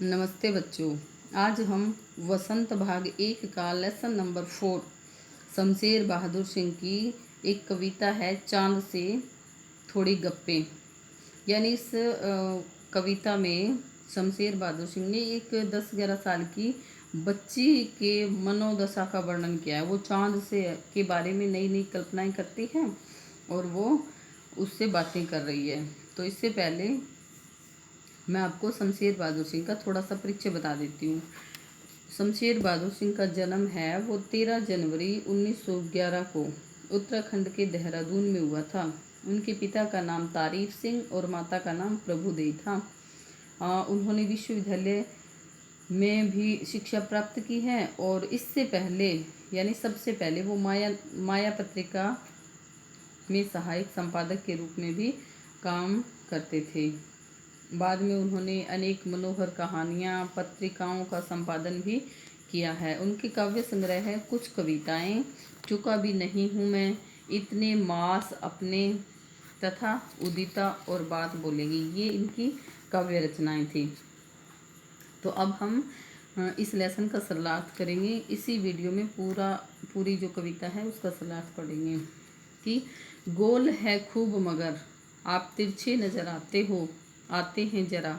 नमस्ते बच्चों। आज हम वसंत भाग 1 का लेसन नंबर 4 शमशेर बहादुर सिंह की एक कविता है चांद से थोड़ी गप्पें। यानी इस कविता में शमशेर बहादुर सिंह ने एक 10-11 साल की बच्ची के मनोदशा का वर्णन किया है। वो चांद से के बारे में नई नई कल्पनाएं करती है और वो उससे बातें कर रही है। तो इससे पहले मैं आपको शमशेर बहादुर सिंह का थोड़ा सा परिचय बता देती हूँ। शमशेर बहादुर सिंह का जन्म है वो 13 जनवरी 1911 को उत्तराखंड के देहरादून में हुआ था। उनके पिता का नाम तारीफ सिंह और माता का नाम प्रभुदेवी था। उन्होंने विश्वविद्यालय में भी शिक्षा प्राप्त की है और इससे पहले यानी सबसे पहले वो माया पत्रिका में सहायक संपादक के रूप में भी काम करते थे। बाद में उन्होंने अनेक मनोहर कहानियाँ पत्रिकाओं का संपादन भी किया है। उनके काव्य संग्रह है कुछ कविताएं, चुका भी नहीं हूँ मैं, इतने मास अपने तथा उदिता और बात बोलेगी, ये इनकी काव्य रचनाएं थी। तो अब हम इस लेसन का शरणार्थ करेंगे। इसी वीडियो में पूरी जो कविता है उसका शरणार्थ पढ़ेंगे कि गोल है खूब मगर आप तिरछे नजर आते हैं जरा,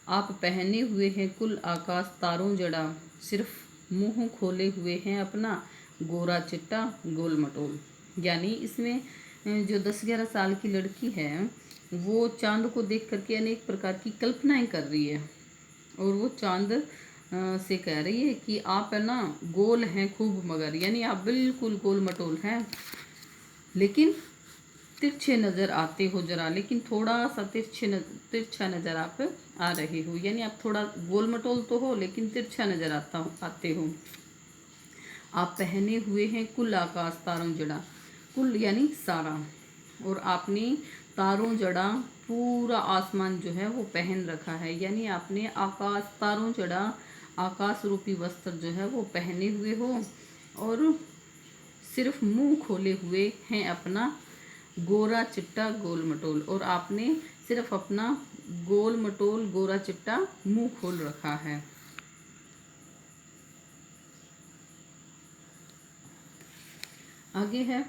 आप पहने हुए हैं कुल आकाश तारों जड़ा, सिर्फ मुंह खोले हुए हैं अपना गोरा चिट्टा गोल मटोल। यानी इसमें जो 10-11 साल की लड़की है वो चांद को देख करके अनेक प्रकार की कल्पनाएं कर रही है और वो चांद से कह रही है कि आप है ना गोल हैं खूब मगर, यानी आप बिल्कुल गोल मटोल हैं लेकिन तिरछे नज़र आते हो जरा, लेकिन थोड़ा सा तिरछा नज़र आप आ रहे हो। यानी आप थोड़ा गोल मटोल तो हो लेकिन तिरछा नज़र आते हो। आप पहने हुए हैं कुल आकाश तारों जड़ा, कुल यानी सारा, और आपने तारों जड़ा पूरा आसमान जो है वो पहन रखा है। यानी आपने आकाश तारों जड़ा आकाश रूपी वस्त्र जो है वो पहने हुए हो और सिर्फ मुंह खोले हुए हैं अपना गोरा चिट्टा गोल मटोल, और आपने सिर्फ अपना गोल मटोल गोरा चिट्टा मुंह खोल रखा है। आगे है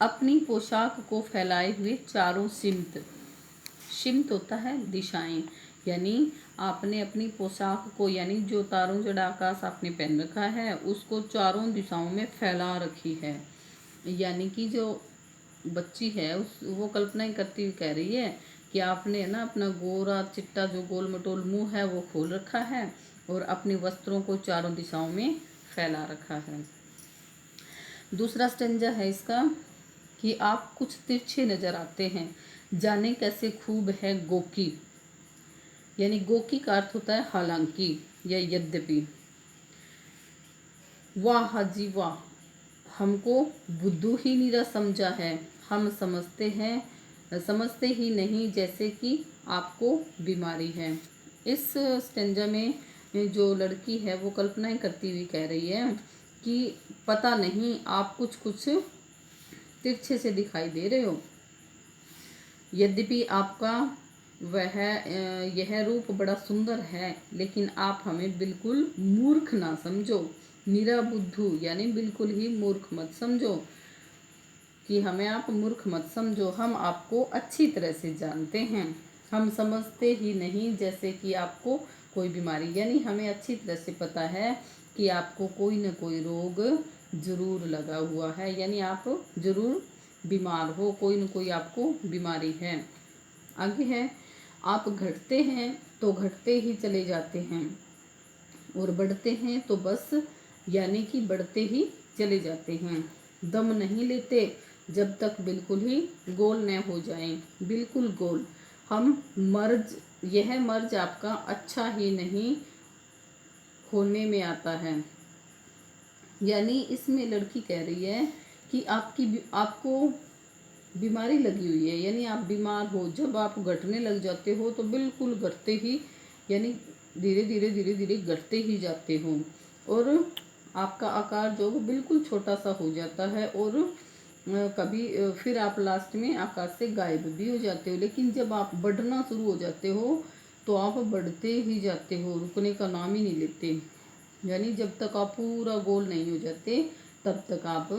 अपनी पोशाक को फैलाए हुए चारों सिमत होता है दिशाएं। यानी आपने अपनी पोशाक को यानी जो तारों जड़ा आकाश आपने पहन रखा है उसको चारों दिशाओं में फैला रखी है। यानी कि जो बच्ची है वो कल्पनाएं करती हुई कह रही है कि आपने ना अपना गोरा चिट्टा जो गोल मटोल मुंह है वो खोल रखा है और अपने वस्त्रों को चारों दिशाओं में फैला रखा है। दूसरा स्टेंजा है इसका कि आप कुछ तिरछे नजर आते हैं, जाने कैसे खूब है गोकी। यानी गोकी का अर्थ होता है हालांकि या यद्यपि। वाह हाजी वाह, हमको बुद्धू ही निरा समझा है, हम समझते ही नहीं जैसे कि आपको बीमारी है। इस स्टेंजा में जो लड़की है वो कल्पनाएं करती हुई कह रही है कि पता नहीं आप कुछ तिरछे से दिखाई दे रहे हो, यद्यपि आपका यह रूप बड़ा सुंदर है, लेकिन आप हमें बिल्कुल मूर्ख ना समझो। निरा बुद्धू यानी बिल्कुल ही मूर्ख मत समझो, कि हमें आप मूर्ख मत समझो, हम आपको अच्छी तरह से जानते हैं। हम समझते ही नहीं जैसे कि आपको कोई बीमारी, यानी हमें अच्छी तरह से पता है कि आपको कोई न कोई रोग जरूर लगा हुआ है, यानी आप जरूर बीमार हो, कोई न कोई आपको बीमारी है। आगे है आप घटते हैं तो घटते ही चले जाते हैं और बढ़ते हैं तो बस यानी कि बढ़ते ही चले जाते हैं। दम नहीं लेते जब तक बिल्कुल ही गोल न हो जाएं, बिल्कुल गोल। यह मर्ज आपका अच्छा ही नहीं होने में आता है। यानी इसमें लड़की कह रही है कि आपको बीमारी लगी हुई है, यानी आप बीमार हो। जब आप घटने लग जाते हो तो बिल्कुल घटते ही यानी धीरे धीरे घटते ही जाते हो और आपका आकार जो वो बिल्कुल छोटा सा हो जाता है और कभी फिर आप लास्ट में आकाश से गायब भी हो जाते हो। लेकिन जब आप बढ़ना शुरू हो जाते हो तो आप बढ़ते ही जाते हो, रुकने का नाम ही नहीं लेते। यानी जब तक आप पूरा गोल नहीं हो जाते तब तक आप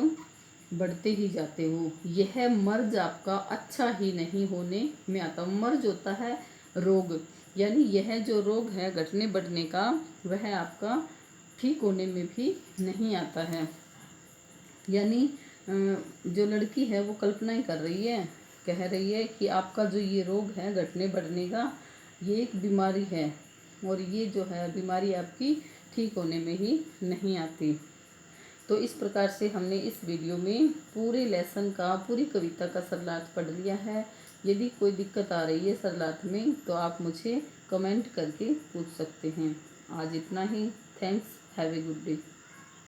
बढ़ते ही जाते हो। यह मर्ज आपका अच्छा ही नहीं होने में आता। मर्ज होता है रोग, यानी यह जो रोग है घटने बढ़ने का, वह आपका ठीक होने में भी नहीं आता है। यानी जो लड़की है वो कल्पना ही कर रही है, कह रही है कि आपका जो ये रोग है घटने बढ़ने का, ये एक बीमारी है और ये जो है बीमारी आपकी ठीक होने में ही नहीं आती। तो इस प्रकार से हमने इस वीडियो में पूरे लेसन का, पूरी कविता का सरलार्थ पढ़ लिया है। यदि कोई दिक्कत आ रही है सरलार्थ में तो आप मुझे कमेंट करके पूछ सकते हैं। आज इतना ही। Thanks. Have a good day.